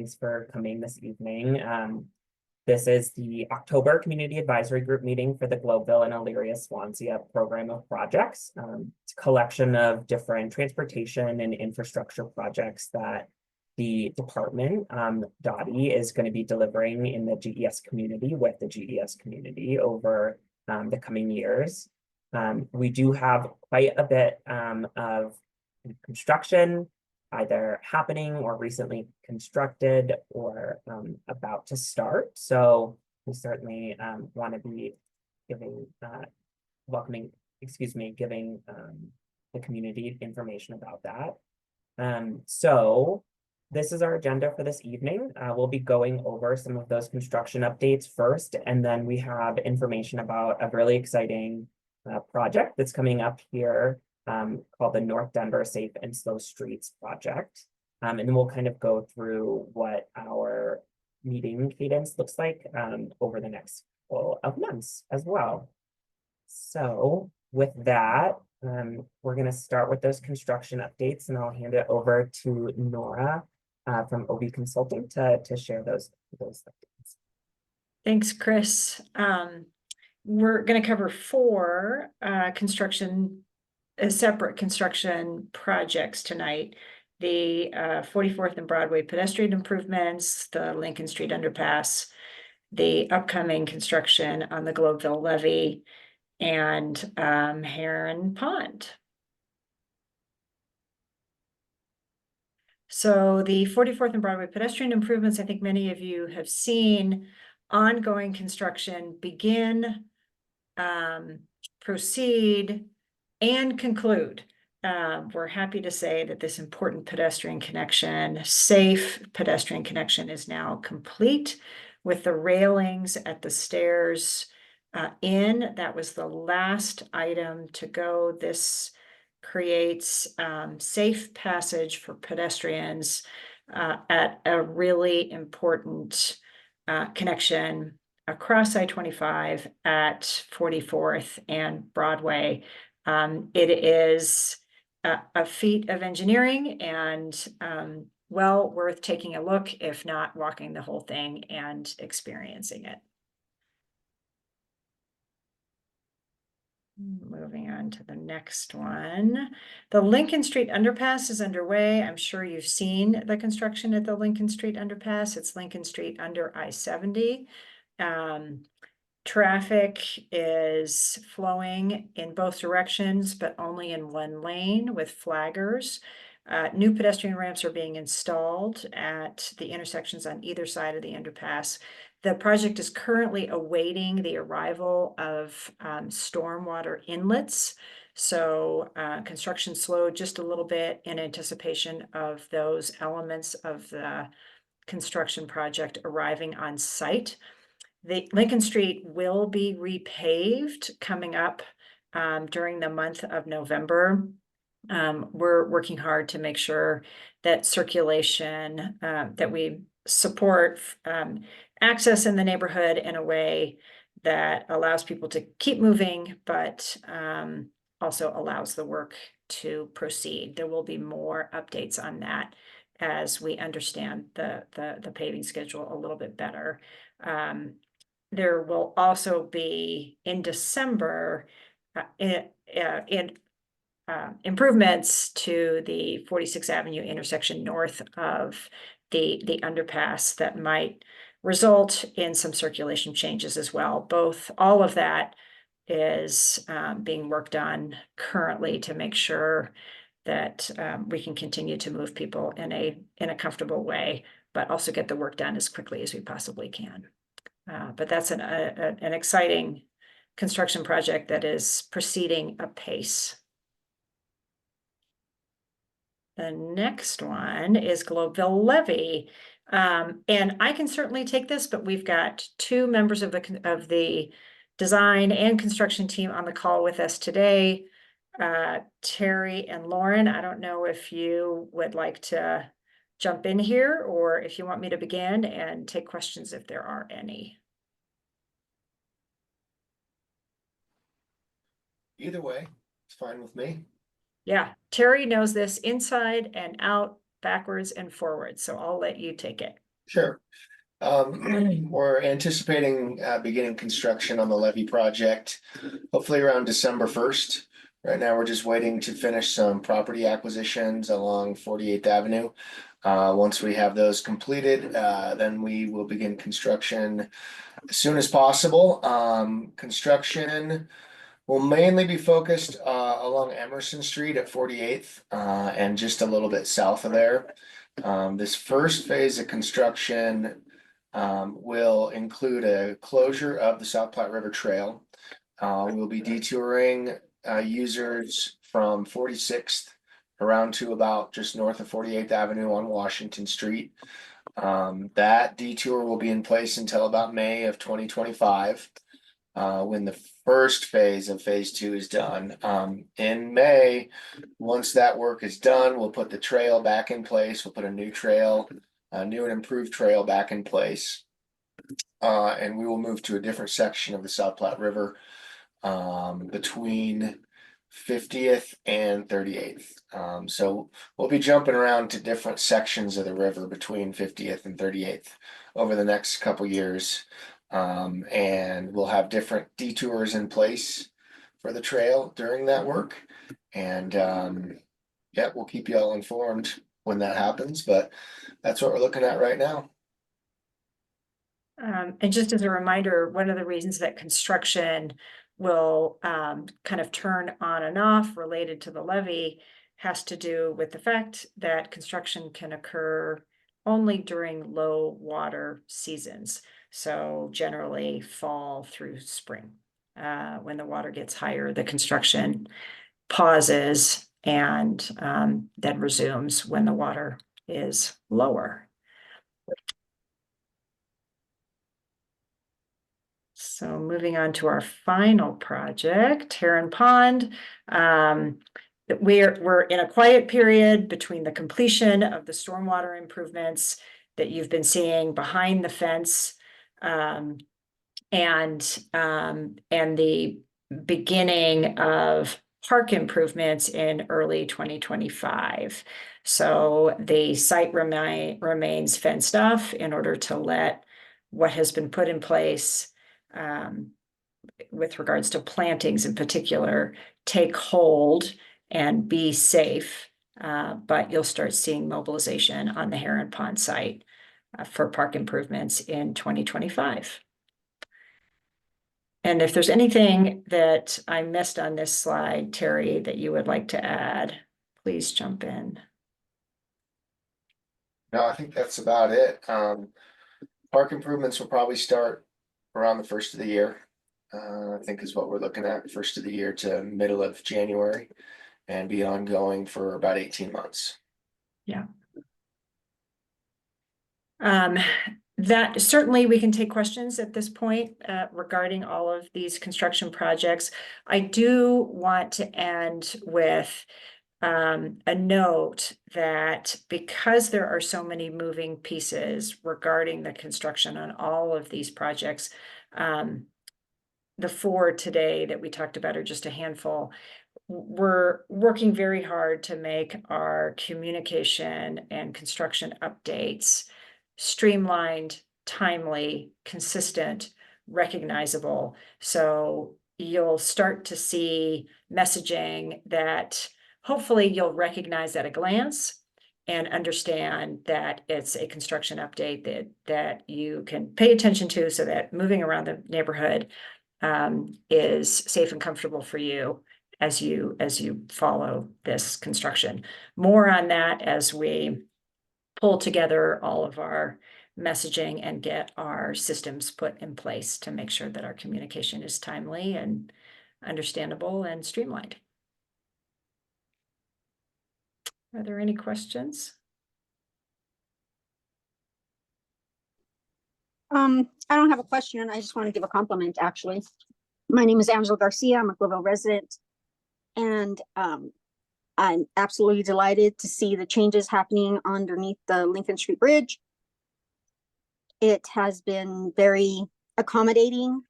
Thanks for coming this evening. This is the October Community Advisory Group meeting for the Globeville and Elyria-Swansea program of projects. It's a collection of different transportation and infrastructure projects that the department, DOTI, is going to be delivering in the GES community with the GES community over the coming years. We do have quite a bit of construction either happening or recently constructed or about to start. So we certainly want to be giving giving the community information about that. So this is our agenda for this evening. We'll be going over some of those construction updates first, and then we have information about a really exciting project that's coming up here called the North Denver Safe and Slow Streets Project. And then we'll kind of go through what our meeting cadence looks like over the next couple of months as well. So with that, we're going to start with those construction updates, and I'll hand it over to Nora from OB Consulting to share those updates. Thanks, Chris. We're going to cover four separate construction projects tonight. The 44th and Broadway pedestrian improvements, the Lincoln Street underpass, the upcoming construction on the Globeville levee, and Heron Pond. So the 44th and Broadway pedestrian improvements, I think many of you have seen ongoing construction begin, proceed, and conclude. We're happy to say that this important safe pedestrian connection is now complete with the railings at the stairs in. That was the last item to go. This creates safe passage for pedestrians at a really important connection across I-25 at 44th and Broadway. It is a feat of engineering and well worth taking a look, if not walking the whole thing and experiencing it. Moving on to the next one. The Lincoln Street underpass is underway. I'm sure you've seen the construction at the Lincoln Street underpass. It's Lincoln Street under I-70. Traffic is flowing in both directions, but only in one lane with flaggers. New pedestrian ramps are being installed at the intersections on either side of the underpass. The project is currently awaiting the arrival of stormwater inlets. So construction slowed just a little bit in anticipation of those elements of the construction project arriving on site. The Lincoln Street will be repaved coming up during the month of November. We're working hard to make sure that circulation, that we support access in the neighborhood in a way that allows people to keep moving, but also allows the work to proceed. There will be more updates on that as we understand the paving schedule a little bit better. There will also be in December improvements to the 46th Avenue intersection north of the underpass that might result in some circulation changes as well. All of that is being worked on currently to make sure that we can continue to move people in a comfortable way, but also get the work done as quickly as we possibly can. But that's an exciting construction project that is proceeding apace. The next one is Globeville levee. And I can certainly take this, but we've got two members of the design and construction team on the call with us today. Terry and Lauren, I don't know if you would like to jump in here or if you want me to begin and take questions if there are any. Either way, it's fine with me. Yeah, Terry knows this inside and out, backwards and forwards, so I'll let you take it. Sure. We're anticipating beginning construction on the levee project, hopefully around December 1st. Right now, we're just waiting to finish some property acquisitions along 48th Avenue. Once we have those completed, then we will begin construction as soon as possible. Construction will mainly be focused along Emerson Street at 48th and just a little bit south of there. This first phase of construction will include a closure of the South Platte River Trail. We'll be detouring users from 46th around to about just north of 48th Avenue on Washington Street. That detour will be in place until about May of 2025, when the first phase of phase 2 is done. In May, once that work is done, we'll put the trail back in place. We'll put a new trail, a new and improved trail back in place. And we will move to a different section of the South Platte River between 50th and 38th. So we'll be jumping around to different sections of the river between 50th and 38th over the next couple years. And we'll have different detours in place for the trail during that work. And yeah, we'll keep you all informed when that happens, but that's what we're looking at right now. And just as a reminder, one of the reasons that construction will kind of turn on and off related to the levee has to do with the fact that construction can occur only during low water seasons. So generally fall through spring. When the water gets higher, the construction pauses and then resumes when the water is lower. So moving on to our final project, Heron Pond. We're in a quiet period between the completion of the stormwater improvements that you've been seeing behind the fence and the beginning of park improvements in early 2025. So the site remains fenced off in order to let what has been put in place with regards to plantings in particular, take hold and be safe. But you'll start seeing mobilization on the Heron Pond site for park improvements in 2025. And if there's anything that I missed on this slide, Terry, that you would like to add, please jump in. No, I think that's about it. Park improvements will probably start around the first of the year. I think is what we're looking at, first of the year to middle of January, and be ongoing for about 18 months. Yeah. That certainly we can take questions at this point regarding all of these construction projects. I do want to end with a note that because there are so many moving pieces regarding the construction on all of these projects, the 4 today that we talked about are just a handful. We're working very hard to make our communication and construction updates streamlined, timely, consistent, recognizable. So you'll start to see messaging that hopefully you'll recognize at a glance and understand that it's a construction update that you can pay attention to so that moving around the neighborhood is safe and comfortable for you as you follow this construction. More on that as we pull together all of our messaging and get our systems put in place to make sure that our communication is timely and understandable and streamlined. Are there any questions? I don't have a question. I just want to give a compliment, actually. My name is Angela Garcia. I'm a Globeville resident. And I'm absolutely delighted to see the changes happening underneath the Lincoln Street Bridge. It has been very accommodating.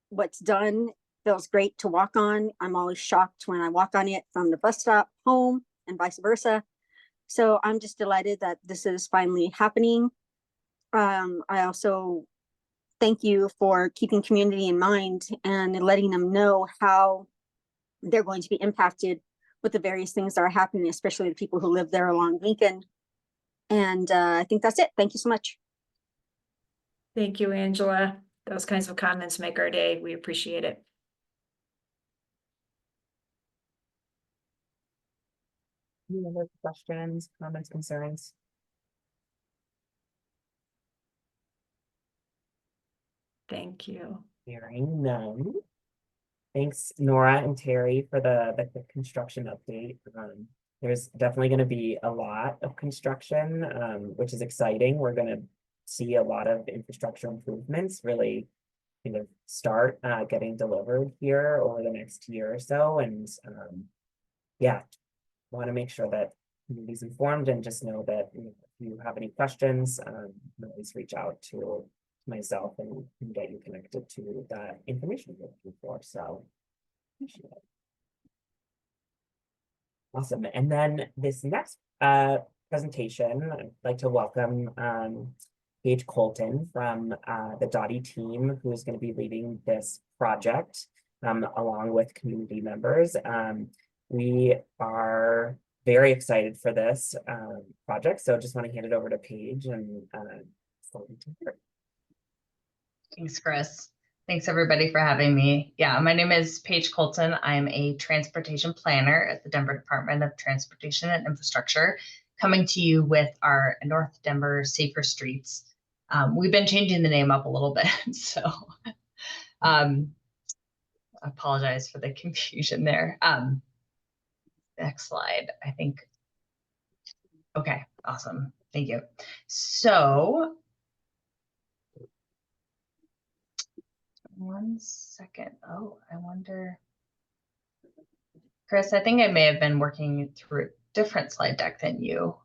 What's done feels great to walk on. I'm always shocked when I walk on it from the bus stop home and vice versa. So I'm just delighted that this is finally happening. I also thank you for keeping community in mind and letting them know how they're going to be impacted with the various things that are happening, especially the people who live there along Lincoln. And I think that's it. Thank you so much. Thank you, Angela. Those kinds of comments make our day. We appreciate it. Any other questions, comments, concerns? Thank you. Hearing none. Thanks, Nora and Terry, for the quick construction update. There's definitely going to be a lot of construction, which is exciting. We're going to see a lot of infrastructure improvements really kind of start getting delivered here over the next year or so. And yeah, want to make sure that community's informed and just know that if you have any questions, always reach out to myself and get you connected to that information you're looking for. So appreciate it. Awesome. And then this next presentation, I'd like to welcome Paige Colton from the DOTI team, who is going to be leading this project along with community members. We are very excited for this project, so just want to hand it over to Paige and to her. Thanks, Chris. Thanks everybody for having me. Yeah, my name is Paige Colton. I'm a transportation planner at the Denver Department of Transportation and Infrastructure, coming to you with our North Denver Safer Streets. We've been changing the name up a little bit, so I apologize for the confusion there. Next slide, I think. Okay, awesome. Thank you. So, one second. Oh, I wonder. Chris, I think I may have been working through a different slide deck than you.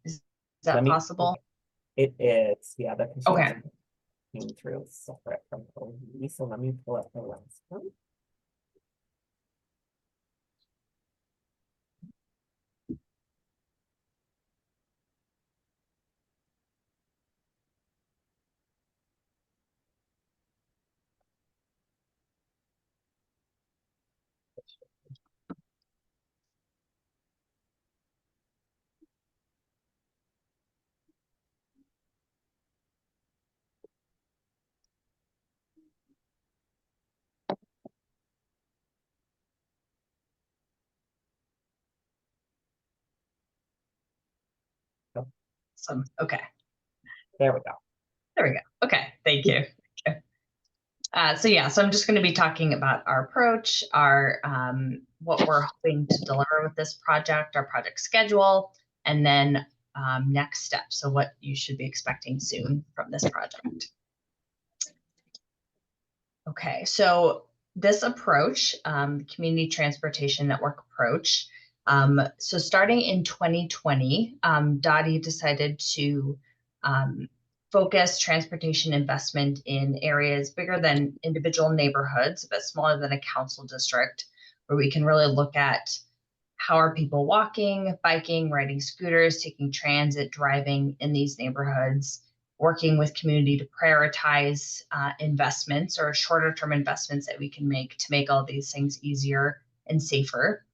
Is that possible? It is, yeah, the Okay. construction came through separate from OE, so let me pull up the last one. Awesome. Okay. There we go. There we go. Okay. Thank you. So I'm just going to be talking about our approach, our what we're hoping to deliver with this project, our project schedule, and then next steps. So what you should be expecting soon from this project. Okay, so this approach, Community Transportation Network approach. So starting in 2020, DOTI decided to focus transportation investment in areas bigger than individual neighborhoods, but smaller than a council district, where we can really look at how are people walking, biking, riding scooters, taking transit, driving in these neighborhoods, working with community to prioritize investments or shorter term investments that we can make to make all these things easier and safer.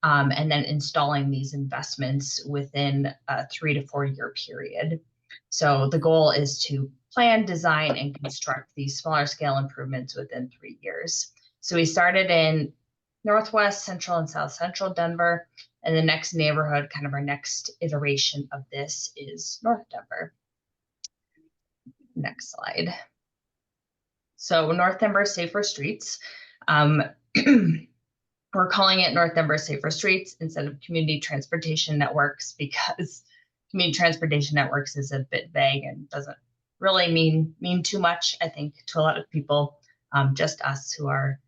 And then installing these investments within a 3 to 4 year period. So the goal is to plan, design, and construct these smaller scale improvements within 3 years. So we started in Northwest, Central, and South Central Denver. And the next neighborhood, kind of our next iteration of this, is North Denver. Next slide. So North Denver Safer Streets. We're calling it North Denver Safer Streets instead of Community Transportation Networks because Community Transportation Networks is a bit vague and doesn't really mean too much, I think, to a lot of people, just us who are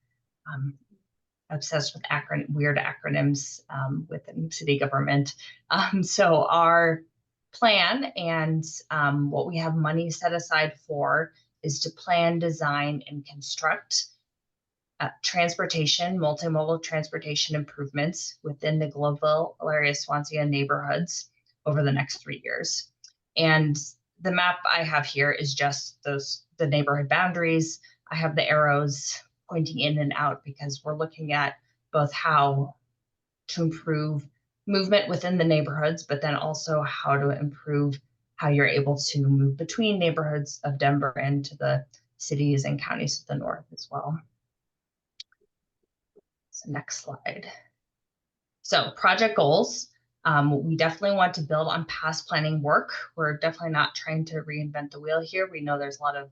obsessed with weird acronyms within city government. So our plan and what we have money set aside for is to plan, design, and construct multimodal transportation improvements within the Globeville, Elyria-Swansea neighborhoods over the next 3 years. And the map I have here is just the neighborhood boundaries. I have the arrows pointing in and out because we're looking at both how to improve movement within the neighborhoods, but then also how to improve how you're able to move between neighborhoods of Denver and to the cities and counties to the north as well. So next slide. So project goals. We definitely want to build on past planning work. We're definitely not trying to reinvent the wheel here. We know there's a lot of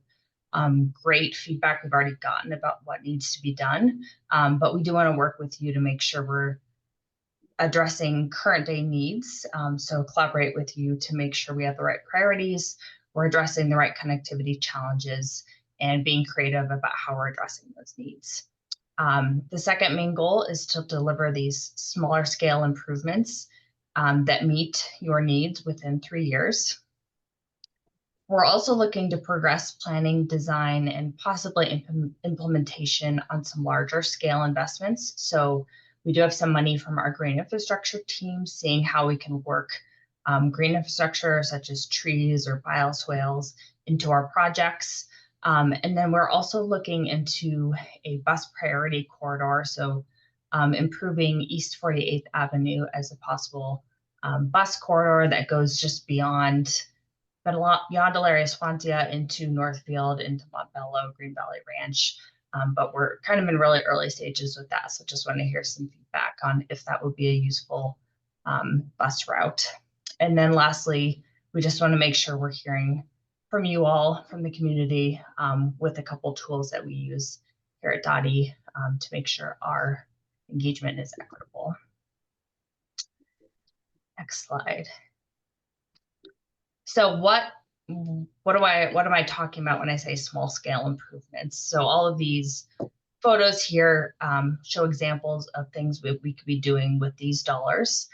great feedback we've already gotten about what needs to be done, but we do want to work with you to make sure we're addressing current day needs. So collaborate with you to make sure we have the right priorities, we're addressing the right connectivity challenges, and being creative about how we're addressing those needs. The second main goal is to deliver these smaller scale improvements that meet your needs within 3 years. We're also looking to progress planning, design, and possibly implementation on some larger scale investments. So we do have some money from our green infrastructure team, seeing how we can work green infrastructure such as trees or bioswales into our projects. And then we're also looking into a bus priority corridor. So improving East 48th Avenue as a possible bus corridor that goes just beyond Elyria-Swansea into Northfield, into Montbello, Green Valley Ranch. But we're kind of in really early stages with that. So just want to hear some feedback on if that would be a useful bus route. And then lastly, we just want to make sure we're hearing from you all, from the community, with a couple tools that we use here at DOTI to make sure our engagement is equitable. Next slide. So what am I talking about when I say small scale improvements? So all of these photos here show examples of things we could be doing with these dollars.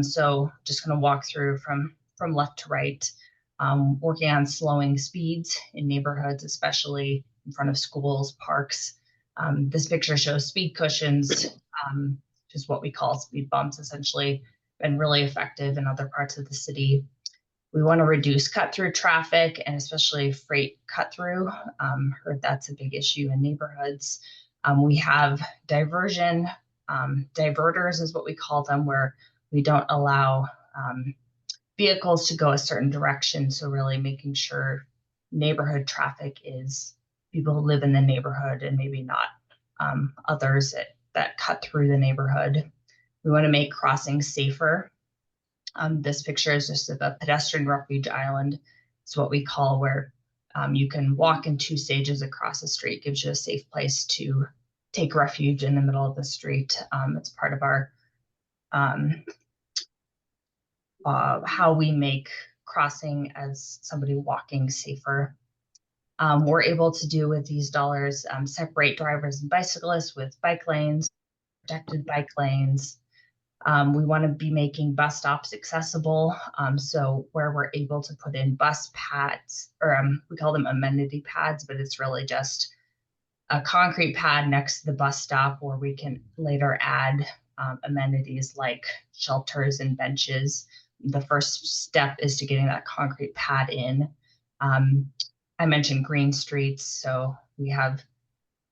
So just going to walk through from left to right, working on slowing speeds in neighborhoods, especially in front of schools, parks. This picture shows speed cushions, which is what we call speed bumps, essentially, been really effective in other parts of the city. We want to reduce cut-through traffic and especially freight cut-through. Heard that's a big issue in neighborhoods. We have diversion, diverters is what we call them, where we don't allow vehicles to go a certain direction. So really making sure neighborhood traffic is people who live in the neighborhood and maybe not others that cut through the neighborhood. We want to make crossings safer. This picture is just of a pedestrian refuge island. It's what we call where you can walk in 2 stages across the street, gives you a safe place to take refuge in the middle of the street. It's part of our how we make crossing as somebody walking safer. We're able to do with these dollars, separate drivers and bicyclists with bike lanes, protected bike lanes. We want to be making bus stops accessible. So where we're able to put in bus pads, or we call them amenity pads, but it's really just a concrete pad next to the bus stop where we can later add amenities like shelters and benches. The first step is to getting that concrete pad in. I mentioned green streets, so we have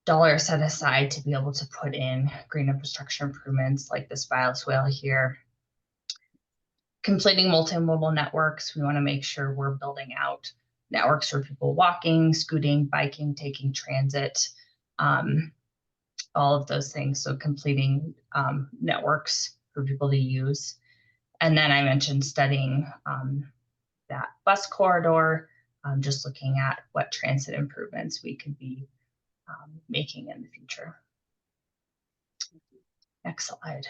dollars set aside to be able to put in green infrastructure improvements like this bioswale here. Completing multimodal networks, we want to make sure we're building out networks for people walking, scooting, biking, taking transit, all of those things. So completing networks for people to use. And then I mentioned studying that bus corridor, just looking at what transit improvements we could be making in the future. Next slide.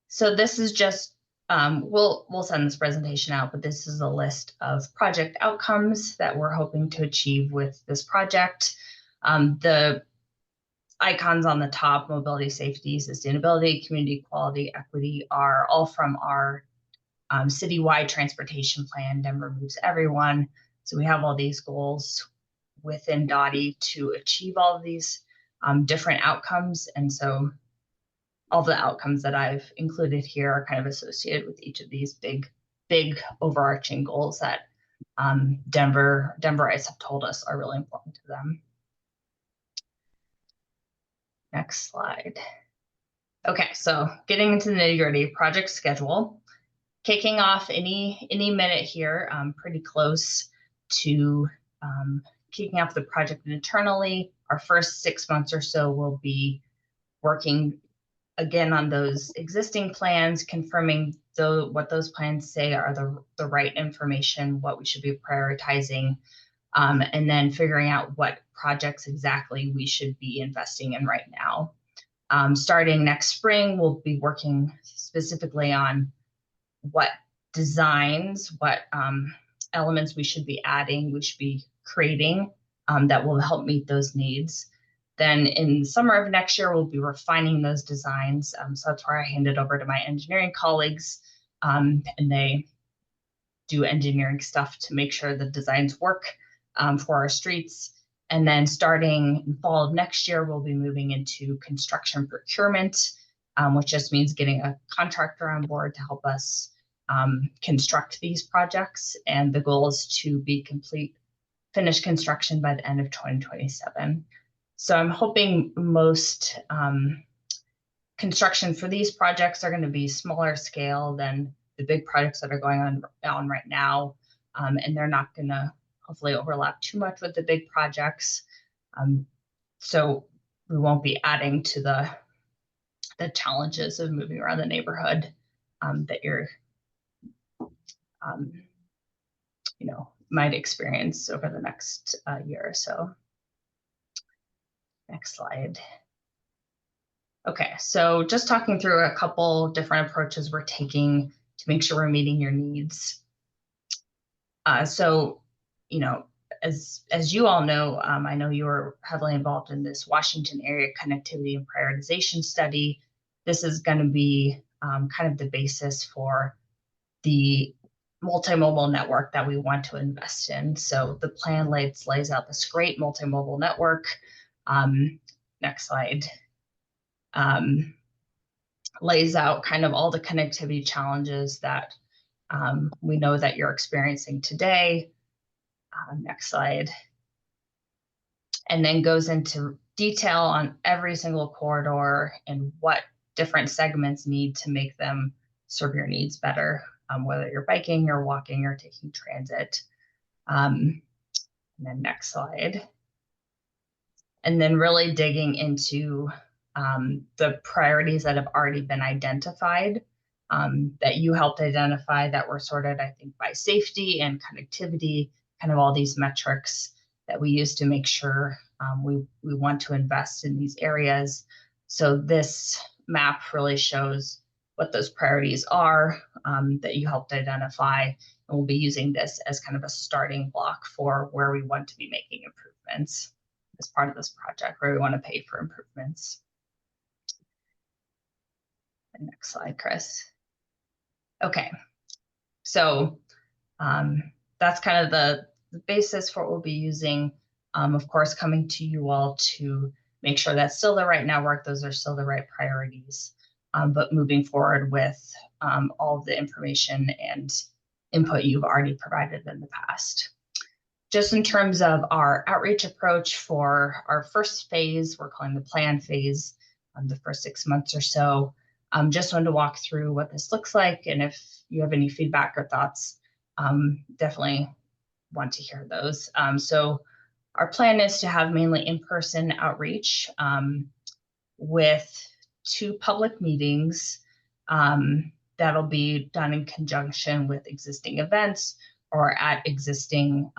So this is just, we'll send this presentation out, but this is a list of project outcomes that we're hoping to achieve with this project. The icons on the top, mobility, safety, sustainability, community quality, equity, are all from our citywide transportation plan, Denver Moves Everyone. So we have all these goals within DOTI to achieve all of these different outcomes. And so all the outcomes that I've included here are kind of associated with each of these big overarching goals that Denverites have told us are really important to them. Next slide. Okay, so getting into the nitty-gritty project schedule, kicking off any minute here, pretty close to kicking off the project internally. Our first 6 months or so will be working again on those existing plans, confirming what those plans say are the right information, what we should be prioritizing, and then figuring out what projects exactly we should be investing in right now. Starting next spring, we'll be working specifically on what designs, what elements we should be adding, we should be creating that will help meet those needs. Then in the summer of next year, we'll be refining those designs. So that's where I hand it over to my engineering colleagues, and they do engineering stuff to make sure the designs work for our streets. And then starting in fall of next year, we'll be moving into construction procurement, which just means getting a contractor on board to help us construct these projects. And the goal is to be finished construction by the end of 2027. So I'm hoping most construction for these projects are going to be smaller scale than the big projects that are going on right now. And they're not going to hopefully overlap too much with the big projects. So we won't be adding to the challenges of moving around the neighborhood that you're, might experience over the next year or so. Next slide. Okay, so just talking through a couple different approaches we're taking to make sure we're meeting your needs. So, as you all know, I know you were heavily involved in this Washington area connectivity and prioritization study. This is going to be kind of the basis for the multimodal network that we want to invest in. So the plan lays out this great multimodal network. Next slide. Lays out kind of all the connectivity challenges that we know that you're experiencing today. Next slide. And then goes into detail on every single corridor and what different segments need to make them serve your needs better, whether you're biking or walking or taking transit. And then next slide. And then really digging into the priorities that have already been identified, that you helped identify, that were sorted, I think, by safety and connectivity, kind of all these metrics that we use to make sure we want to invest in these areas. So this map really shows what those priorities are that you helped identify, and we'll be using this as kind of a starting block for where we want to be making improvements as part of this project, where we want to pay for improvements. And next slide, Chris. Okay, so that's kind of the basis for what we'll be using. Of course, coming to you all to make sure that's still the right network, those are still the right priorities, but moving forward with all of the information and input you've already provided in the past. Just in terms of our outreach approach for our first phase, we're calling the plan phase, the first 6 months or so. Just wanted to walk through what this looks like, and if you have any feedback or thoughts, definitely want to hear those. So our plan is to have mainly in-person outreach with 2 public meetings that'll be done in conjunction with existing events or at existing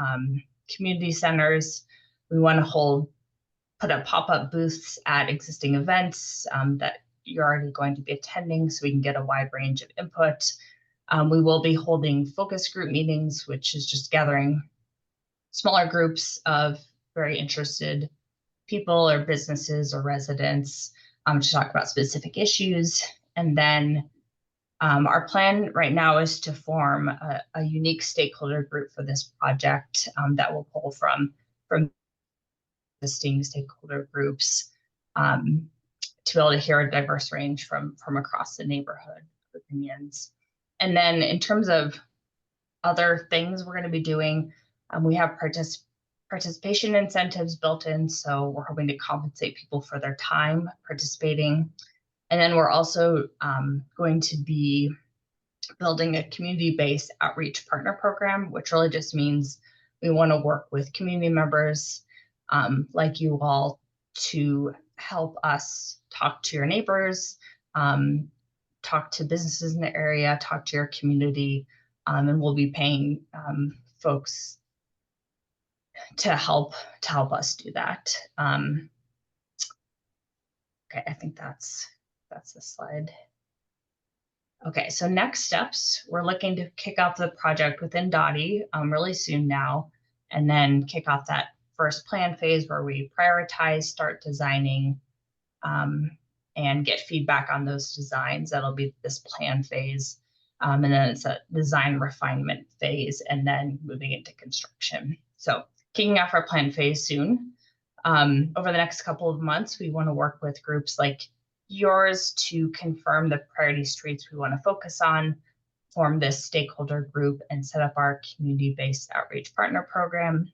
community centers. We want to put up pop-up booths at existing events that you're already going to be attending, so we can get a wide range of input. We will be holding focus group meetings, which is just gathering smaller groups of very interested people or businesses or residents to talk about specific issues. And then our plan right now is to form a unique stakeholder group for this project that will pull from existing stakeholder groups to be able to hear a diverse range from across the neighborhood of opinions. And then in terms of other things we're going to be doing, we have participation incentives built in, so we're hoping to compensate people for their time participating. And then we're also going to be building a community-based outreach partner program, which really just means we want to work with community members like you all to help us talk to your neighbors, talk to businesses in the area, talk to your community, and we'll be paying folks to help us do that. Okay, I think that's the slide. Okay, so next steps, we're looking to kick off the project within DOTI really soon now, and then kick off that first plan phase where we prioritize, start designing, and get feedback on those designs. That'll be this plan phase. And then it's a design refinement phase, and then moving into construction. So kicking off our plan phase soon. Over the next couple of months, we want to work with groups like yours to confirm the priority streets we want to focus on, form this stakeholder group, and set up our community-based outreach partner program.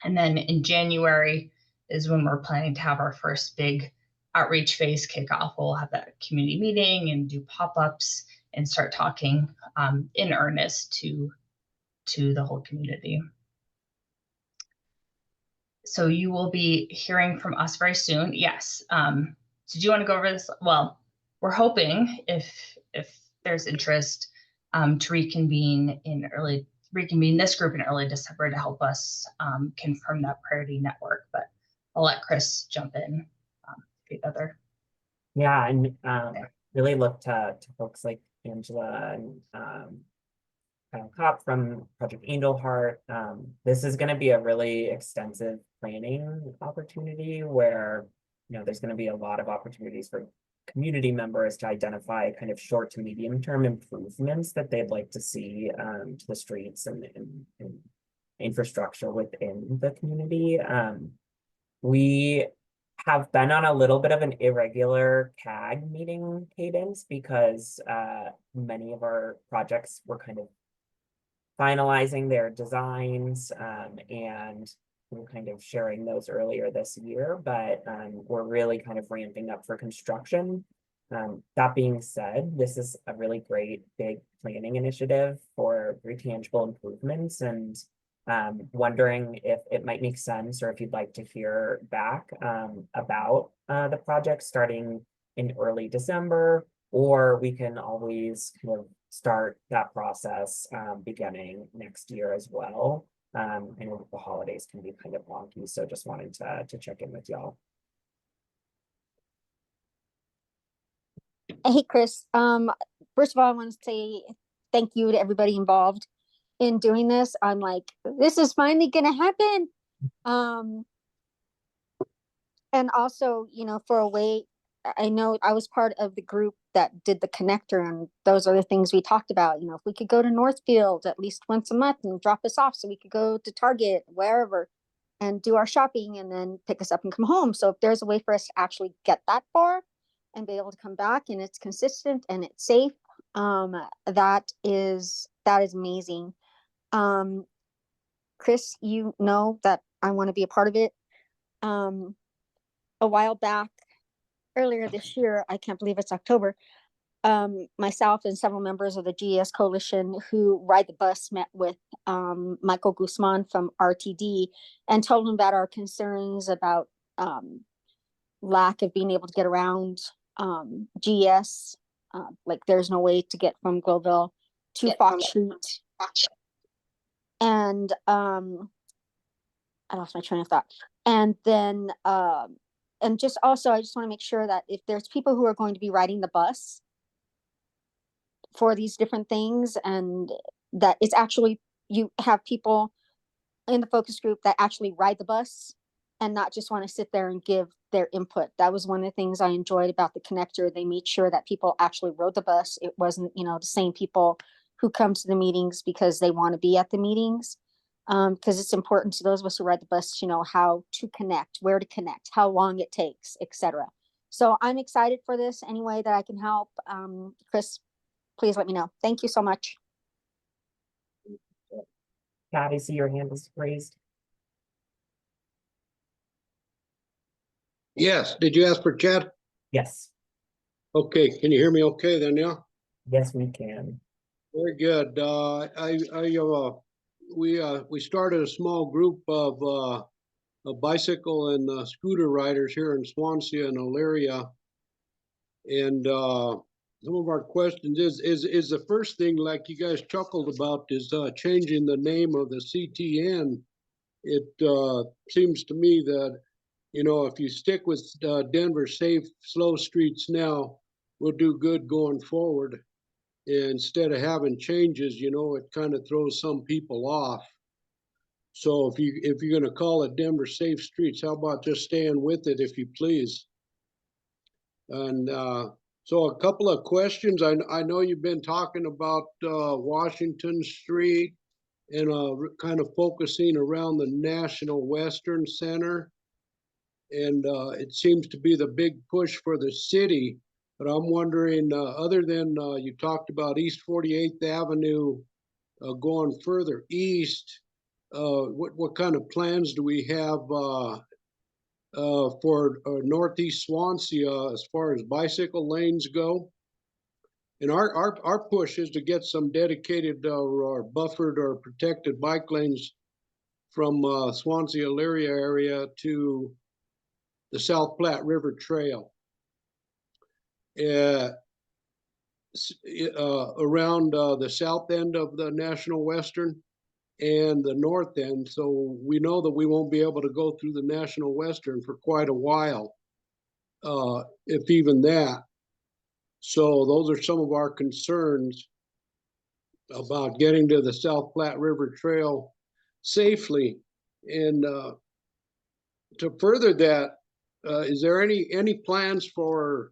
And then in January is when we're planning to have our first big outreach phase kickoff. We'll have that community meeting and do pop-ups and start talking in earnest to the whole community. So you will be hearing from us very soon. Yes. So do you want to go over this? Well, we're hoping if there's interest to reconvene this group in early December to help us confirm that priority network. But I'll let Chris jump in. Yeah, and really look to folks like Angela and Kyle Kopp from Project Angel Heart. This is going to be a really extensive planning opportunity where, there's going to be a lot of opportunities for community members to identify kind of short to medium term improvements that they'd like to see to the streets and infrastructure within the community. We have been on a little bit of an irregular CAG meeting cadence because many of our projects were kind of finalizing their designs and we're kind of sharing those earlier this year, but we're really kind of ramping up for construction. That being said, this is a really great big planning initiative for very tangible improvements, and wondering if it might make sense or if you'd like to hear back about the project starting in early December, or we can always kind of start that process beginning next year as well. I know the holidays can be kind of wonky, so just wanted to check in with y'all. Hey, Chris. First of all, I want to say thank you to everybody involved in doing this. I'm like, this is finally gonna happen. And also, for a way, I know I was part of the group that did the connector, and those are the things we talked about. If we could go to Northfield at least once a month and drop us off so we could go to Target, wherever, and do our shopping and then pick us up and come home. So if there's a way for us to actually get that far and be able to come back and it's consistent and it's safe, that is amazing. Chris, that I want to be a part of it. A while back, earlier this year, I can't believe it's October, myself and several members of the GES coalition who ride the bus met with Michael Guzman from RTD and told him about our concerns about lack of being able to get around GES. Like there's no way to get from Globeville to Fox Street. And I lost my train of thought. And then and just also, I just want to make sure that if there's people who are going to be riding the bus for these different things, and that it's actually, you have people in the focus group that actually ride the bus and not just want to sit there and give their input. That was one of the things I enjoyed about the connector. They made sure that people actually rode the bus. It wasn't, the same people who come to the meetings because they want to be at the meetings. Because it's important to those of us who ride the bus to know how to connect, where to connect, how long it takes, etc. So I'm excited for this any way that I can help. Chris, please let me know. Thank you so much. Pat, I see your hand is raised. Yes, did you ask for Chad? Yes, Okay, can you hear me okay then, yeah? yes, we can. Very good. We started a small group of bicycle and scooter riders here in Swansea and Elyria. And some of our questions is the first thing, like you guys chuckled about, is changing the name of the CTN. It seems to me that, you know, if you stick with Denver Safe Slow Streets now, we'll do good going forward. Instead of having changes, you know, it kind of throws some people off. So if you're going to call it Denver Safe Streets, how about just staying with it, if you please? And so a couple of questions. I know you've been talking about Washington Street and kind of focusing around the National Western Center. And it seems to be the big push for the city. But I'm wondering, other than you talked about East 48th Avenue going further east, what kind of plans do we have for Northeast Swansea as far as bicycle lanes go? And our push is to get some dedicated or buffered or protected bike lanes from Swansea Elyria area to the South Platte River Trail. Around the south end of the National Western and the north end. So we know that we won't be able to go through the National Western for quite a while, if even that. So those are some of our concerns about getting to the South Platte River Trail safely. And to further that, is there any plans for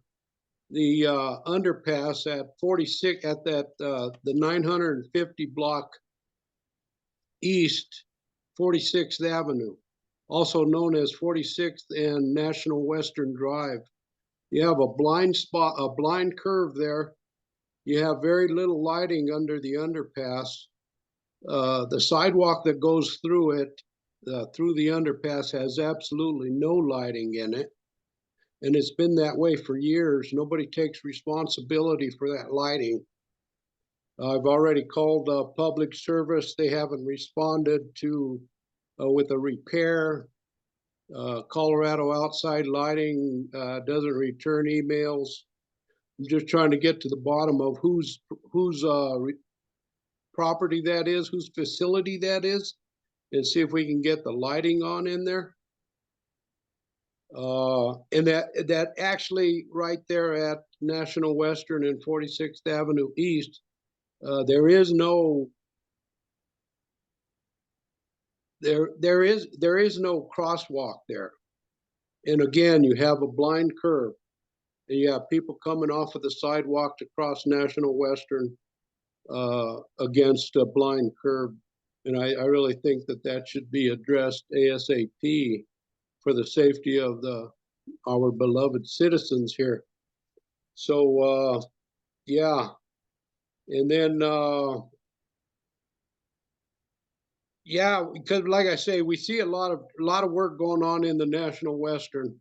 the underpass at 46 at that the 950 block east 46th Avenue, also known as 46th and National Western Drive? You have a blind spot, a blind curve there. You have very little lighting under the underpass. The sidewalk that goes through it, through the underpass, has absolutely no lighting in it. And it's been that way for years. Nobody takes responsibility for that lighting. I've already called public service. They haven't responded to with a repair. Colorado Outside Lighting doesn't return emails. I'm just trying to get to the bottom of whose property that is, whose facility that is, and see if we can get the lighting on in there. And that actually right there at National Western and 46th Avenue East, there is no crosswalk there. And again, you have a blind curve, and you have people coming off of the sidewalk to cross National Western against a blind curve. And I really think that should be addressed ASAP for the safety of our beloved citizens here. So yeah, and then yeah, because like I say, we see a lot of work going on in the National Western,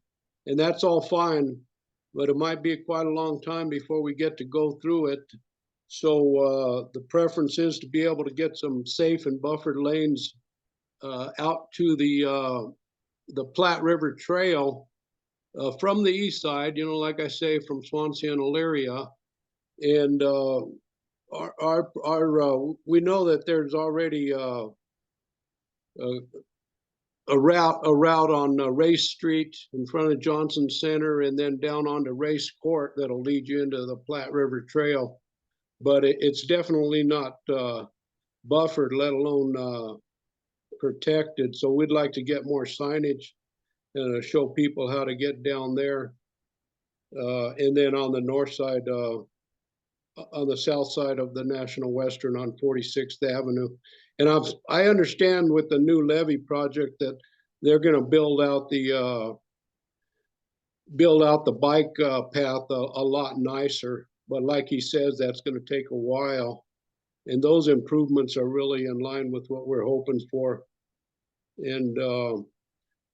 and that's all fine, but it might be quite a long time before we get to go through it. So the preference is to be able to get some safe and buffered lanes out to the Platte River Trail from the east side, you know, like I say, from Swansea and Elyria. And we know that there's already a route on Race Street in front of Johnson Center, and then down onto Race Court that'll lead you into the Platte River Trail. But it's definitely not buffered, let alone protected. So we'd like to get more signage and show people how to get down there. And then on the north side, on the south side of the National Western on 46th Avenue. And I understand with the new levee project that they're going to build out the build out the bike path a lot nicer. But like he says, that's going to take a while. And those improvements are really in line with what we're hoping for. And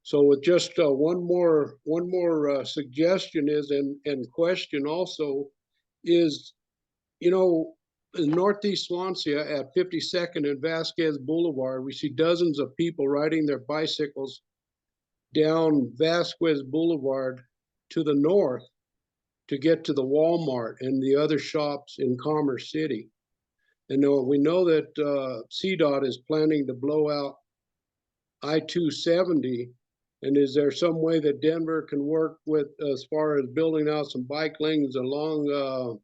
so with just one more suggestion is, and question also is, you know, in Northeast Swansea at 52nd and Vasquez Boulevard, we see dozens of people riding their bicycles down Vasquez Boulevard to the north to get to the Walmart and the other shops in Commerce City. And we know that CDOT is planning to blow out I-270. And is there some way that Denver can work with as far as building out some bike lanes along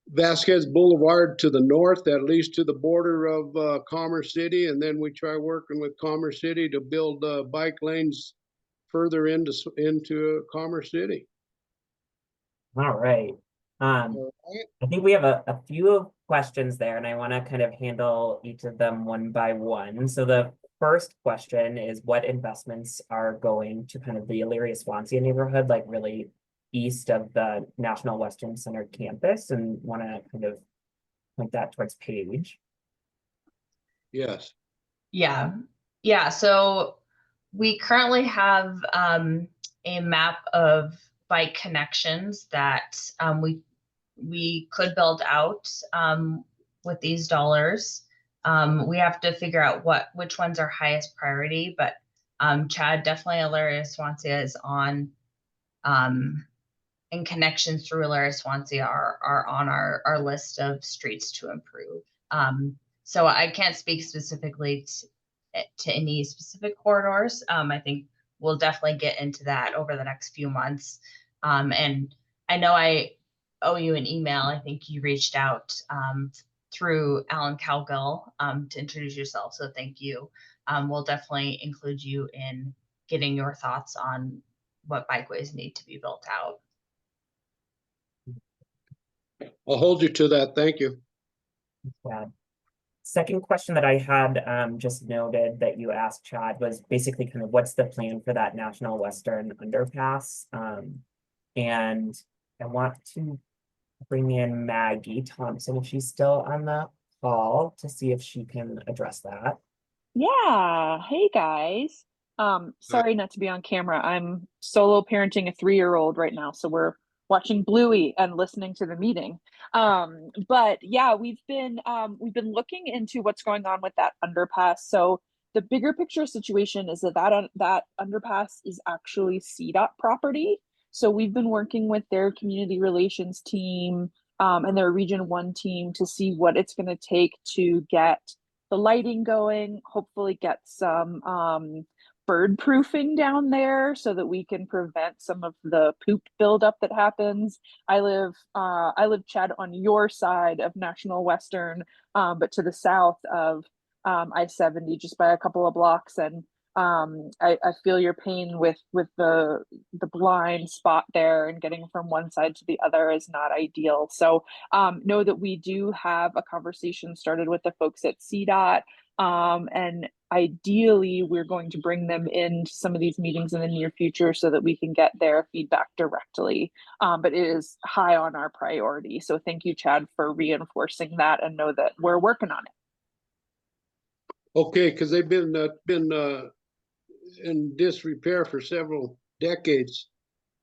Vasquez Boulevard to the north, at least to the border of Commerce City, and then we try working with Commerce City to build bike lanes further into Commerce City? All right. All right. I think we have a few questions there, and I want to kind of handle each of them one by one. So the first question is, what investments are going to kind of the Elyria-Swansea neighborhood, like really east of the National Western Center campus, and want to kind of point that towards Paige? Yes. Yeah. So we currently have a map of bike connections that we could build out with these dollars. We have to figure out which ones are highest priority, but Chad, definitely Elyria-Swansea is on, and connections through Elyria-Swansea are on our list of streets to improve. So I can't speak specifically to any specific corridors. I think we'll definitely get into that over the next few months. And I know I owe you an email. I think you reached out through Alan Cowgill to introduce yourself. So thank you. We'll definitely include you in getting your thoughts on what bikeways need to be built out. I'll hold you to that. Thank you. Chad. Second question that I had just noted that you asked, Chad, was basically kind of what's the plan for that National Western underpass? And I want to bring in Maggie Thompson if she's still on the call to see if she can address that. Yeah. Hey guys. Sorry not to be on camera. I'm solo parenting a 3-year-old right now, so we're watching Bluey and listening to the meeting. But yeah, we've been looking into what's going on with that underpass. So the bigger picture situation is that underpass is actually CDOT property. So we've been working with their community relations team and their Region 1 team to see what it's going to take to get the lighting going, hopefully get some bird proofing down there so that we can prevent some of the poop buildup that happens. I live Chad on your side of National Western, but to the south of I-70, just by a couple of blocks. And I feel your pain with the blind spot there, and getting from one side to the other is not ideal. So know that we do have a conversation started with the folks at CDOT, and ideally we're going to bring them into some of these meetings in the near future so that we can get their feedback directly. But it is high on our priority. So thank you, Chad, for reinforcing that, and know that we're working on it. Okay, because they've been in disrepair for several decades.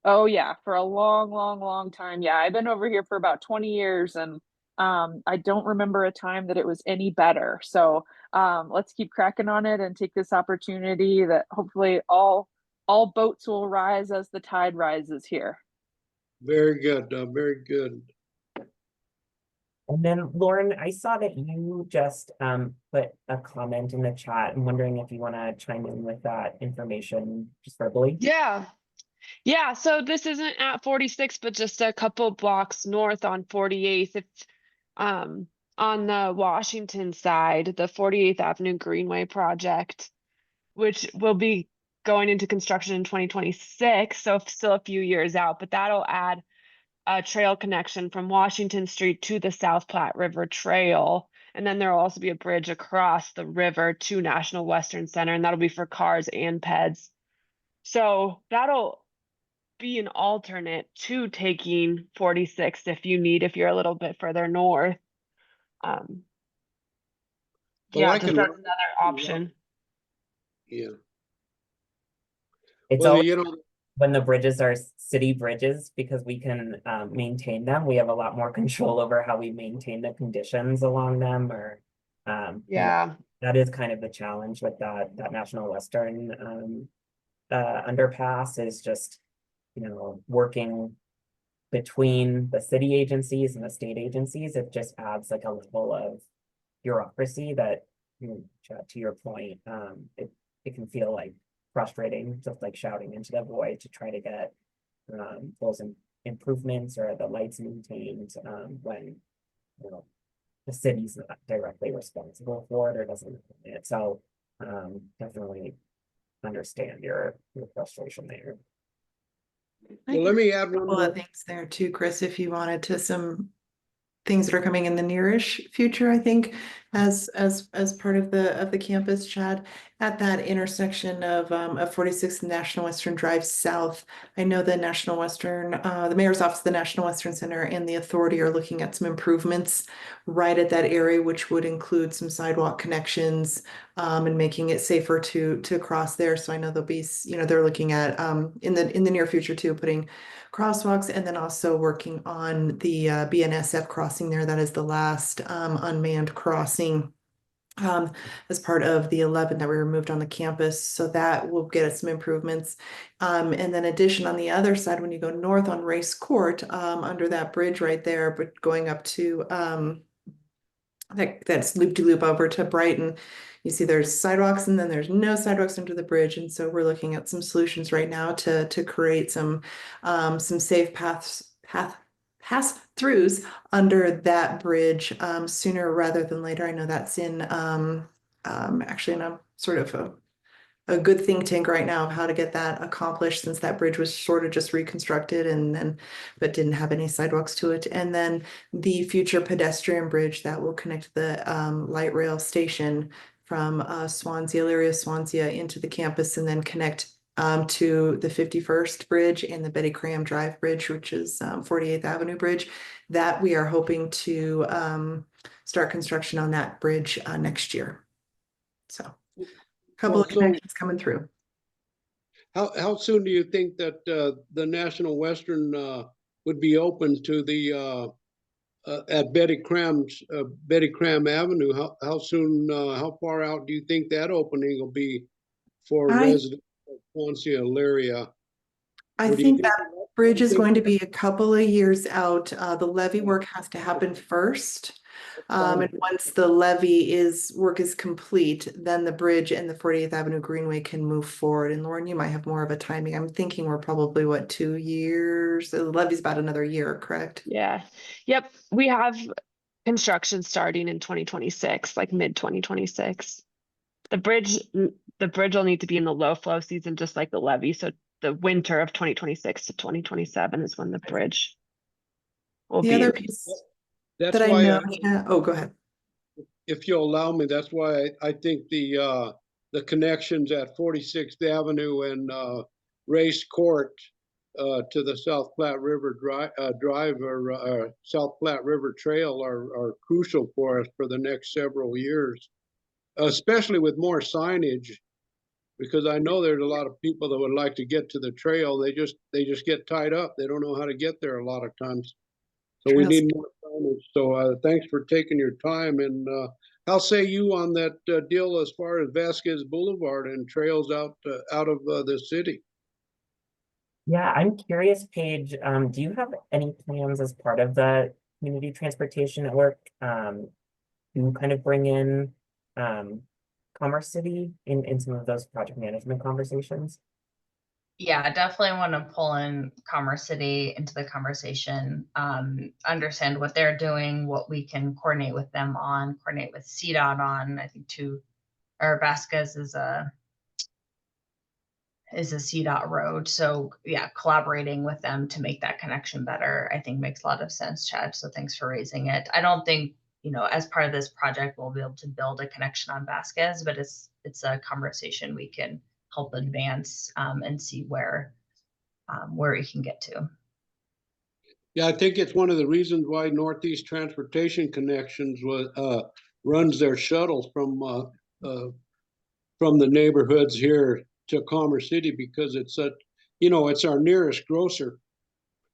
Oh yeah, for a long time. Yeah, I've been over here for about 20 years, and I don't remember a time that it was any better. So let's keep cracking on it and take this opportunity that hopefully all boats will rise as the tide rises here. Very good, very good. And then Lauren, I saw that you just put a comment in the chat. I'm wondering if you want to chime in with that information just verbally. Yeah, so this isn't at 46, but just a couple blocks north on 48th. It's on the Washington side, the 48th Avenue Greenway project, which will be going into construction in 2026, so still a few years out, but that'll add a trail connection from Washington Street to the South Platte River Trail. And then there will also be a bridge across the river to National Western Center, and that'll be for cars and peds. So that'll be an alternate to taking 46 if you need, if you're a little bit further north. Well, Yeah, I just can. as another option. Yeah. It's Well, always you know, when the bridges are city bridges, because we can maintain them, we have a lot more control over how we maintain the conditions along them, or Yeah. that is kind of the challenge with that National Western underpass, is just, you know, working between the city agencies and the state agencies. It just adds like a level of bureaucracy that, you know, to your point, it can feel like frustrating, just like shouting into the void to try to get those improvements or the lights maintained, when, you know, the city's not directly responsible for it or doesn't own it. So definitely understand your frustration there. well, let me add one Couple more. of things there too, Chris, if you wanted to, some things that are coming in the nearish future, I think, as part of the campus, Chad, at that intersection of 46th and National Western Drive South. I know the National Western, the Mayor's Office, the National Western Center, and the authority are looking at some improvements right at that area, which would include some sidewalk connections, and making it safer to cross there. So I know there'll be, you know, they're looking at in the near future too, putting crosswalks, and then also working on the BNSF crossing there. That is the last unmanned crossing as part of the 11 that we removed on the campus. So that will get us some improvements. And then addition on the other side, when you go north on Race Court, under that bridge right there, but going up to that's loop-de-loop over to Brighton, you see there's sidewalks and then there's no sidewalks under the bridge. And so we're looking at some solutions right now to create some safe pass-throughs under that bridge sooner rather than later. I know that's in actually in a sort of a good think tank right now of how to get that accomplished, since that bridge was sort of just reconstructed and then but didn't have any sidewalks to it. And then the future pedestrian bridge that will connect the light rail station from Swansea, Elyria-Swansea into the campus, and then connect to the 51st Bridge and the Betty Cram Drive Bridge, which is 48th Avenue Bridge, that we are hoping to start construction on that bridge next year. So a couple Well, of connections coming through. How soon do you think that the National Western would be open to the at Betty Cram Avenue? How soon? How far out do you think that opening will be for residents of Swansea, Elyria? I Or do you think think that bridge is going to be a couple of years out. The levee work has to happen first. And once the levee work is complete, then the bridge and the 48th Avenue Greenway can move forward. And Lauren, you might have more of a timing. I'm thinking we're probably, what, 2 years? The levee's about another year, correct? Yeah. Yep. We have construction starting in 2026, like mid 2026. The bridge will need to be in the low flow season, just like the levee. So the winter of 2026 to 2027 is when the bridge will The be. other piece That's that I why know, oh, go ahead. if you'll allow me, that's why I think the connections at 46th Avenue and Race Court to the South Platte River Drive or South Platte River Trail are crucial for us for the next several years, especially with more signage, because I know there's a lot of people that would like to get to the trail. They just get tied up. They don't know how to get there a lot of times. So we need more signage. So thanks for taking your time. And how say you on that deal as far as Vasquez Boulevard and trails out of the city? Yeah, I'm curious, Paige, do you have any plans as part of the community transportation network to kind of bring in Commerce City in some of those project management conversations? Yeah, definitely want to pull in Commerce City into the conversation, understand what they're doing, what we can coordinate with them on, coordinate with CDOT on. I think Vasquez is a CDOT road. So yeah, collaborating with them to make that connection better, I think makes a lot of sense, Chad. So thanks for raising it. I don't think, as part of this project, we'll be able to build a connection on Vasquez, but it's a conversation we can help advance and see where where it can get to. Yeah, I think it's one of the reasons why Northeast Transportation Connections runs their shuttles from the neighborhoods here to Commerce City, because it's it's our nearest grocer.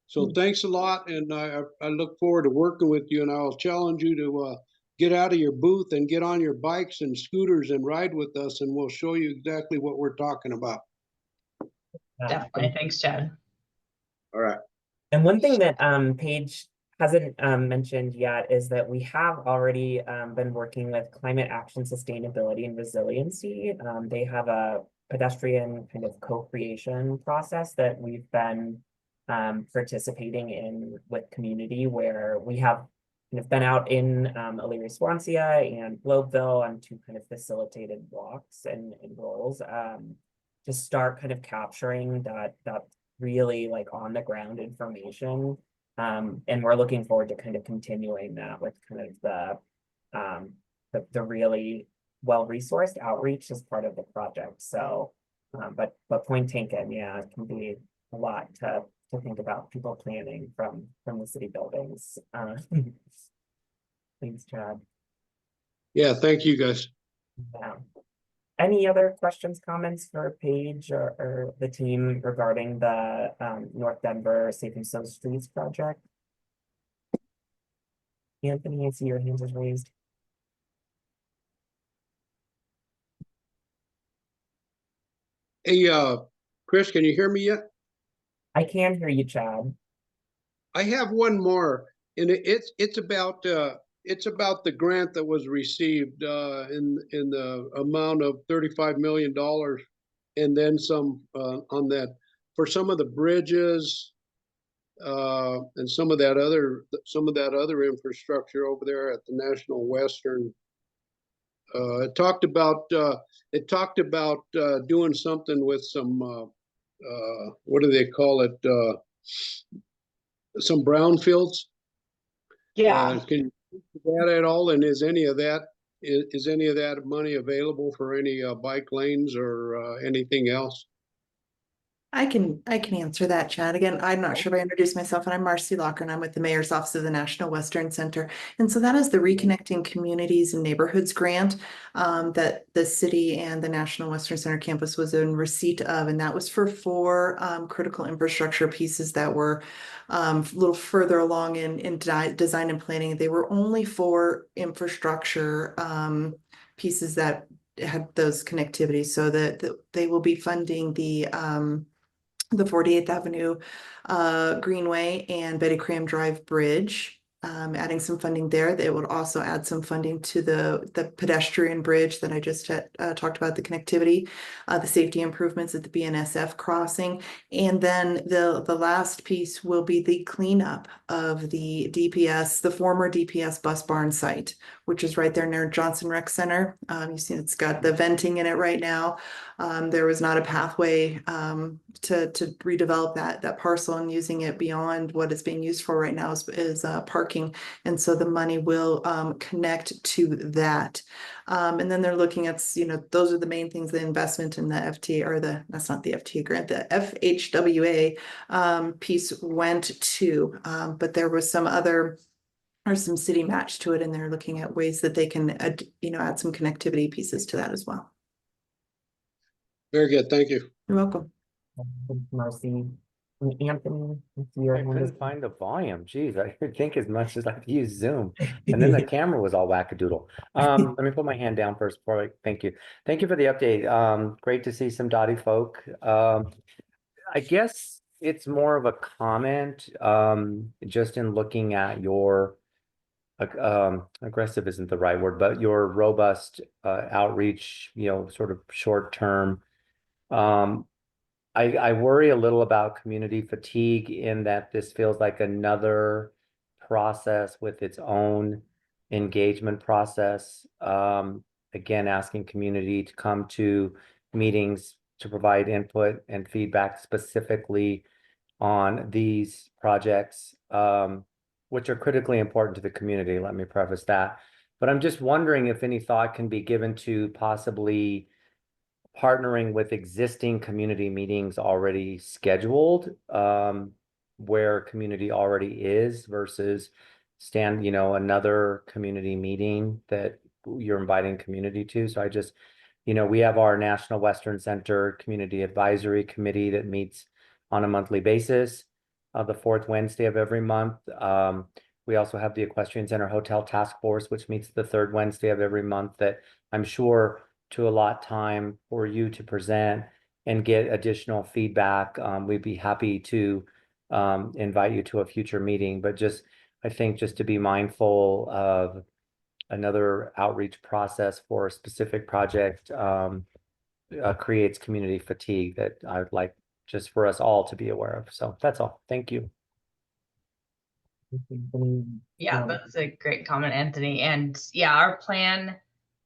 So thanks a lot, and I look forward to working with you, and I'll challenge you to get out of your booth and get on your bikes and scooters and ride with us, and we'll show you exactly what we're talking about. Definitely. Thanks, Chad. All right. And one thing that Paige hasn't mentioned yet is that we have already been working with Climate Action Sustainability and Resiliency. They have a pedestrian kind of co-creation process that we've been participating in with community, where we have kind of been out in Elyria-Swansea and Globeville on 2 kind of facilitated walks and roles to start kind of capturing that really like on the ground information. And we're looking forward to kind of continuing that with kind of the really well-resourced outreach as part of the project. So, but point taken, yeah, it can be a lot to think about people planning from the city buildings. Thanks, Chad. Yeah, thank you guys. Yeah. Any other questions, comments for Paige or the team regarding the North Denver Safe and Sound Streets project? Anthony, I see your hands is raised. Hey, Chris, can you hear me yet? I can hear you, Chad. I have one more, and it's about the grant that was received in the amount of $35 million, and then some on that for some of the bridges and some of that other infrastructure over there at the National Western. It talked about doing something with some what do they call it? Some brownfields. Yeah. Can you speak to that at all? And is any of that money available for any bike lanes or anything else? I can answer that, Chad. Again, I'm not sure if I introduced myself, and I'm Marcy Locker, and I'm with the Mayor's Office of the National Western Center. And so that is the Reconnecting Communities and Neighborhoods grant that the city and the National Western Center campus was in receipt of, and that was for 4 critical infrastructure pieces that were a little further along in design and planning. They were only 4 infrastructure pieces that had those connectivities, so that they will be funding the 48th Avenue Greenway and Betty Cram Drive Bridge, adding some funding there. They would also add some funding to the pedestrian bridge that I just had talked about, the connectivity, the safety improvements at the BNSF crossing. And then the last piece will be the cleanup of the DPS, the former DPS bus barn site, which is right there near Johnson Rec Center. You see it's got the venting in it right now. There was not a pathway to redevelop that parcel, and using it beyond what it's being used for right now is parking. And so the money will connect to that. And then they're looking at, those are the main things, the investment in the FTA, or that's not the FTA grant, the FHWA piece went to, but there was some city match to it, and they're looking at ways that they can, add some connectivity pieces to that as well. Very good, thank you. You're welcome. Marcy. And Anthony, I see your I hand is- couldn't find the volume. Geez, I could think as much as I've used Zoom. And then the camera was all wackadoodle. Let me put my hand down first before I thank you. Thank you for the update. Great to see some DOTI folk. I guess it's more of a comment, just in looking at your aggressive isn't the right word, but your robust outreach, sort of short term. I worry a little about community fatigue in that this feels like another process with its own engagement process. Again, asking community to come to meetings to provide input and feedback specifically on these projects, which are critically important to the community. Let me preface that. But I'm just wondering if any thought can be given to possibly partnering with existing community meetings already scheduled, where community already is versus another community meeting that you're inviting community to. So I just, we have our National Western Center Community Advisory Committee that meets on a monthly basis, the fourth Wednesday of every month. We also have the Equestrian Center Hotel Task Force, which meets the third Wednesday of every month, that I'm sure to allot time for you to present and get additional feedback. We'd be happy to invite you to a future meeting, but I think just to be mindful of another outreach process for a specific project creates community fatigue that I would like just for us all to be aware of. So that's all. Thank you. Yeah, that's a great comment, Anthony. And yeah, our plan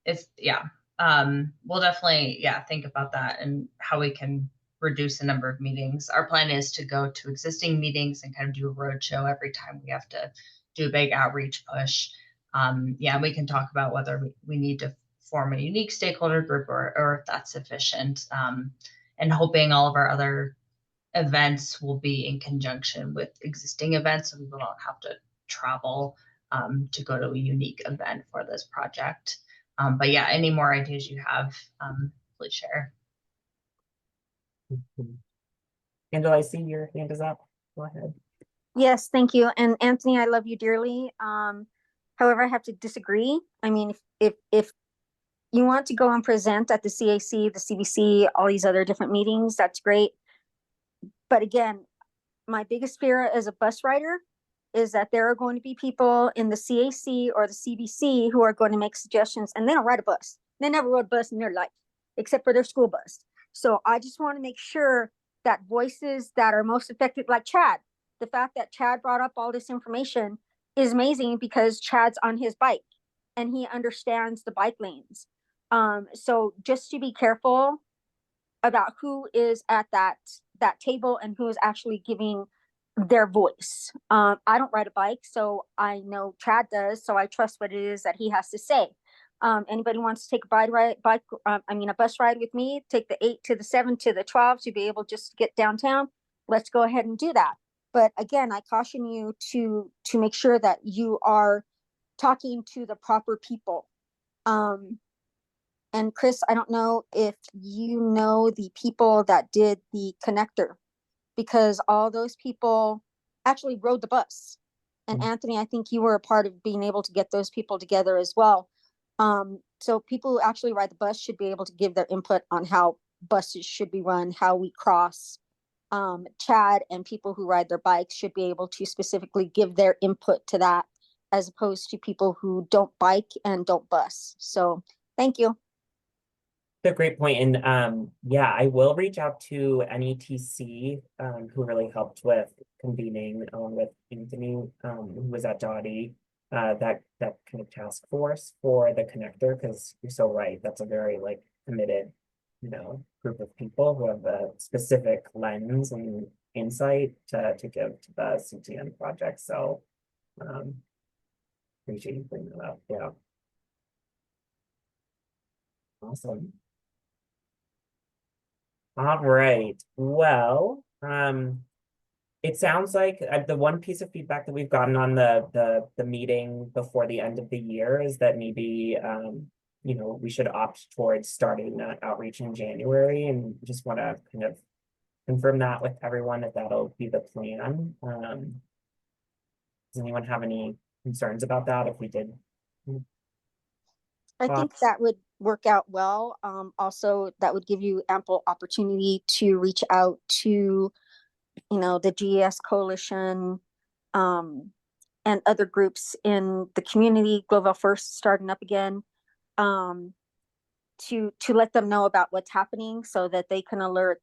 is, we'll definitely, think about that and how we can reduce the number of meetings. Our plan is to go to existing meetings and kind of do a roadshow every time we have to do a big outreach push. We can talk about whether we need to form a unique stakeholder group or if that's sufficient. And hoping all of our other events will be in conjunction with existing events, so people don't have to travel to go to a unique event for this project. But yeah, any more ideas you have, please share. Angela, I see your hand is up. Go ahead. Yes, thank you. And Anthony, I love you dearly. However, I have to disagree. I mean, if you want to go and present at the CAC, the CBC, all these other different meetings, that's great. But again, my biggest fear as a bus rider is that there are going to be people in the CAC or the CBC who are going to make suggestions, and they don't ride a bus. They never rode a bus in their life, except for their school bus. So I just want to make sure that voices that are most effective, like Chad, the fact that Chad brought up all this information is amazing because Chad's on his bike and he understands the bike lanes. So just to be careful about who is at that table and who is actually giving their voice. I don't ride a bike, so I know Chad does, so I trust what it is that he has to say. Anybody wants to take a bus ride with me, take the 8 to the 7 to the 12 to be able just to get downtown, let's go ahead and do that. But again, I caution you to make sure that you are talking to the proper people. And Chris, I don't know if you know the people that did the connector, because all those people actually rode the bus. And Anthony, I think you were a part of being able to get those people together as well. So people who actually ride the bus should be able to give their input on how buses should be run, how we cross. Chad and people who ride their bikes should be able to specifically give their input to that, as opposed to people who don't bike and don't bus. So thank you. A great point. And I will reach out to NETC, who really helped with convening, along with Anthony, who was at DOTI, that kind of task force for the connector, because you're so right. That's a very committed, group of people who have a specific lens and insight to give to the CTN project. So appreciate you bringing that up. Yeah. Awesome. All right. Well, it sounds like the one piece of feedback that we've gotten on the meeting before the end of the year is that maybe we should opt towards starting that outreach in January, and just want to kind of confirm that with everyone that that'll be the plan. Does anyone have any concerns about that if we did? I think that would work out well. Also, that would give you ample opportunity to reach out to, the GES Coalition, and other groups in the community, Globeville First starting up again, to let them know about what's happening so that they can alert,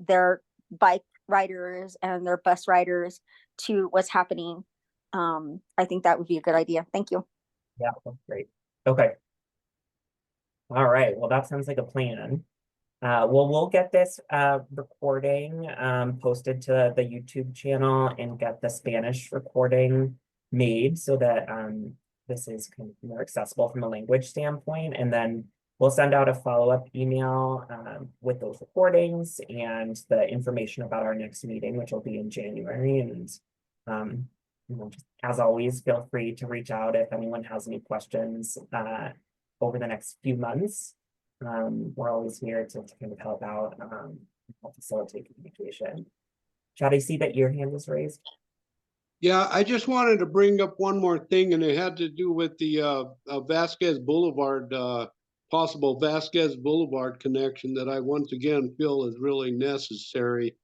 their bike riders and their bus riders to what's happening. I think that would be a good idea. Thank you. Yeah, that's great. Okay. All right. Well, that sounds like a plan. We'll get this recording posted to the YouTube channel and get the Spanish recording made so that this is kind of more accessible from a language standpoint. And then We'll send out a follow-up email with those recordings and the information about our next meeting, which will be in January. And just, as always, feel free to reach out if anyone has any questions over the next few months. We're always here to kind of help out, help facilitate communication. Chad, I see that your hand is raised. Yeah, I just wanted to bring up one more thing, and it had to do with the Vasquez Boulevard, possible Vasquez Boulevard connection that I once again feel is really necessary.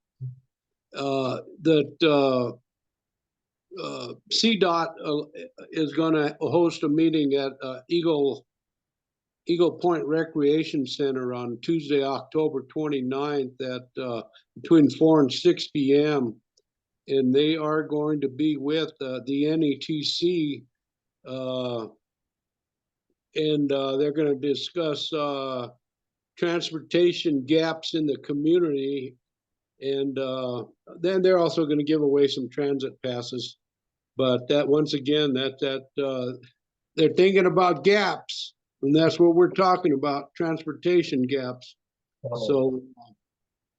That CDOT is going to host a meeting at Eagle Point Recreation Center on Tuesday, October 29th at between 4 and 6 p.m. And they are going to be with the NETC, and they're going to discuss transportation gaps in the community. And then they're also going to give away some transit passes. But that, once again, they're thinking about gaps, and that's what we're talking about, transportation gaps. So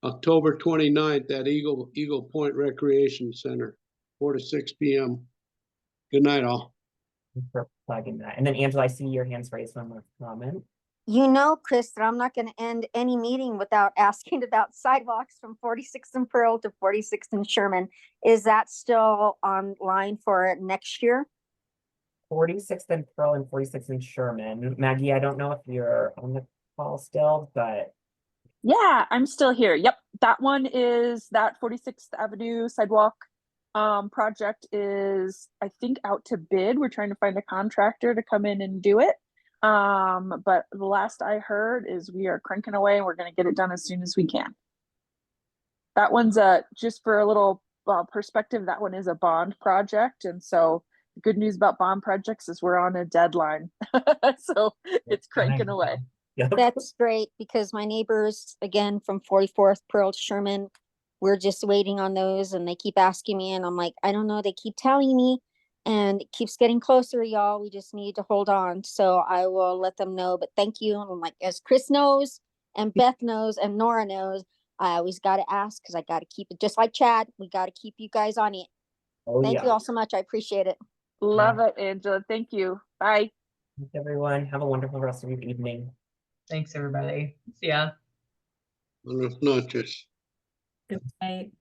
October 29th at Eagle Point Recreation Center, 4 to 6 p.m. Good night, all. Thanks for flagging that. And then Angela, I see your hands raised on the comment. You know, Chris, that I'm not gonna end any meeting without asking about sidewalks from 46th and Pearl to 46th and Sherman. Is that still online for next year? 46th and Pearl and 46th and Sherman. Maggie, I don't know if you're on the call still, but Yeah, I'm still here. Yep, that one is that 46th Avenue sidewalk project is, I think, out to bid. We're trying to find a contractor to come in and do it. But the last I heard is we are cranking away and we're going to get it done as soon as we can. That one's just for a little perspective, that one is a bond project. And so the good news about bond projects is we're on a deadline. So it's cranking away. Yep. That's great, because my neighbors, again, from 44th Pearl to Sherman, we're just waiting on those, and they keep asking me, and I'm like, I don't know, they keep telling me, and it keeps getting closer, y'all. We just need to hold on. So I will let them know, but thank you. And I'm like, as Chris knows, and Beth knows, and Nora knows, I always got to ask, because I got to keep it, just like Chad, we got to keep you guys on it. Oh, Thank yeah. you all so much. I appreciate it. Love it, Angela. Thank you. Bye. Thanks, everyone. Have a wonderful rest of your evening. Thanks, everybody. See ya. Buenas noches. Good night.